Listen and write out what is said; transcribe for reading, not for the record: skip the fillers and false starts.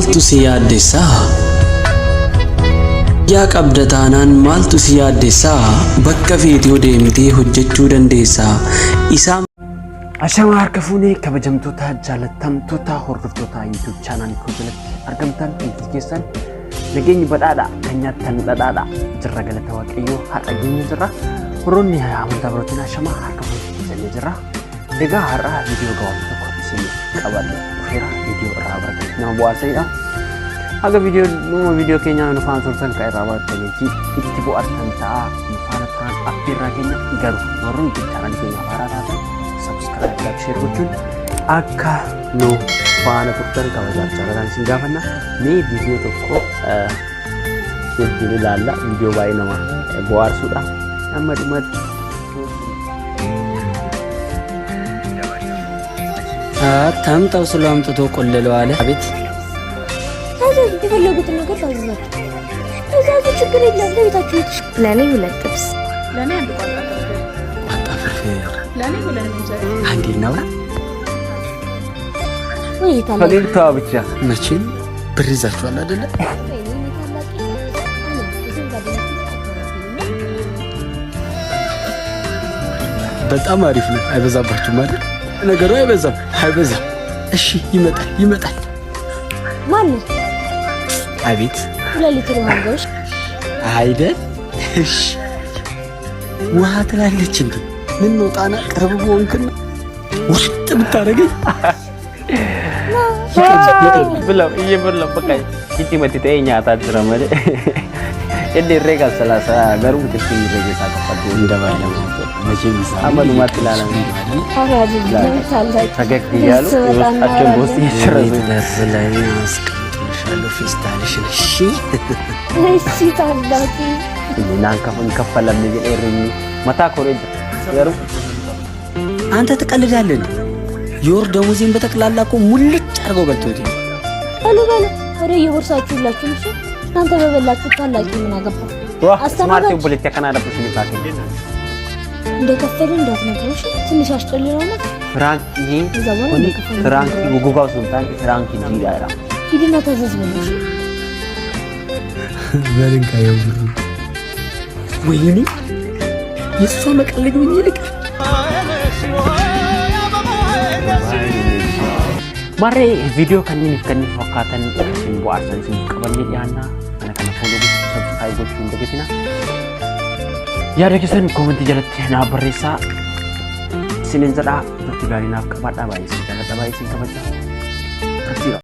maaltu si yaaddessaa? Yaa qabdataanaan maaltu si yaaddessaa? Bakka feetee deemtee hojjechuu dandeessaa. Isaan Ashama harka fuunee kabajamtoota jaallatamtoota hordoftoota YouTube channel koo jalatti argamtan hundi keessan nageenyi badhaadha kan nyaattan dhadhaadha jirra galata waaqayyoo haadha geenye jirra horoonni amantaa birootiin ashama harka fuunee jennee jirra. Egaa har'a viidiyoo gabaabaa tokko isin qabadhe dhufeera. Viidiyoo irraa baratanii nama bu'aasaidha. Haga viidiyoo keenya nu faana turtan kan irraa baratanii fi itti bu'aatan ta'a faana turan affeerraa keenya garuu warroon YouTube channel keenya haaraa taatan subscribe like share gochuun akka nu faana turtan kabajaaf jaalatan isin gaafanna. Mee viidiyoo tokko wajjin ilaalla. Viidiyoo baay'ee nama bohaarsuudha. Amma dhumatti ታም ተውስሎ አምጥቶ ቆለለው አለ። አቤት ታዘዝ የፈለጉትን ነገር ታዘዛችሁ። ታዘዙ ችግር የለም። ለቤታችሁ ይጥሽ ለኔ ሁለት ጥብስ ለኔ አንድ ቋንጣ ፍርፍር ለኔ ሁለት እንጀራ አንዴ ነው ወይ ታላ ፈገግታ ብቻ መቼም ብር ይዛችኋል አይደለ? በጣም አሪፍ ነው። አይበዛባችሁም አይደል? ነገሩ አይበዛም። እሺ ይመጣል። ማን? አቤት 2 ሊትር ማንጎሽ አይደል? እሺ ውሃ ትላለች እንዴ? ምን ነው ጣና ቅርብ ሆንክና ውስጥ ብታረገኝ ብለው እየበላው በቃ ይቲመት ተኛ አታድረመለ እንደ ረጋ 30 ገሩ ትክክል ይረጋሳ ከፈዱ እንደባለው መቼም አመሉ ማጥላላ አይደል? አራጅ ታላቅ ፈገግ ይያሉ ወጣቸው ቦስ ይሽረዙ ላይ አስቀምጥልሻለሁ ፌስታልሽን። እሺ ታላቂ እናንከፈን ከፈለም ይገርኝ መታ ኮሬጅ ገሩ አንተ ትቀልዳለህ። የወር ደሞዜን በተክላላ እኮ ሙልጭ አድርገው በልቶት አሉ ወደ የቦርሳችሁ ሁላችሁ እሺ እናንተ በበላችሁ ታላቂ ምን አገባ? አስተማሪው ፖለቲካ ካናዳበት ሲልፋት እንደከፈለ እንዳትነግሩሽ ትንሽ አስጨልለው ነው። ፍራንክ ይሄ ፍራንክ ጉጉጋው ሱልጣን ፍራንክ ይዲዳራ ሂድና ታዘዝ በልሽ በልንካ ይወሩ ወይኔ የሷ መቀለድ ምን ይልቅ ማሬ ቪዲዮ ከኒን ፈካተን ሲን ቦአርሰን ሲን ቀበል ያና አና ከነ ፎሎ ሰብስክራይብ ጎቹ እንደገና ያደረገሰን ኮሜንት ጀለት ና በሬሳ ሲንን ዘዳ ቱጋሪና ቀባዳ ባይስ ተቀባይ ሲን ከበታ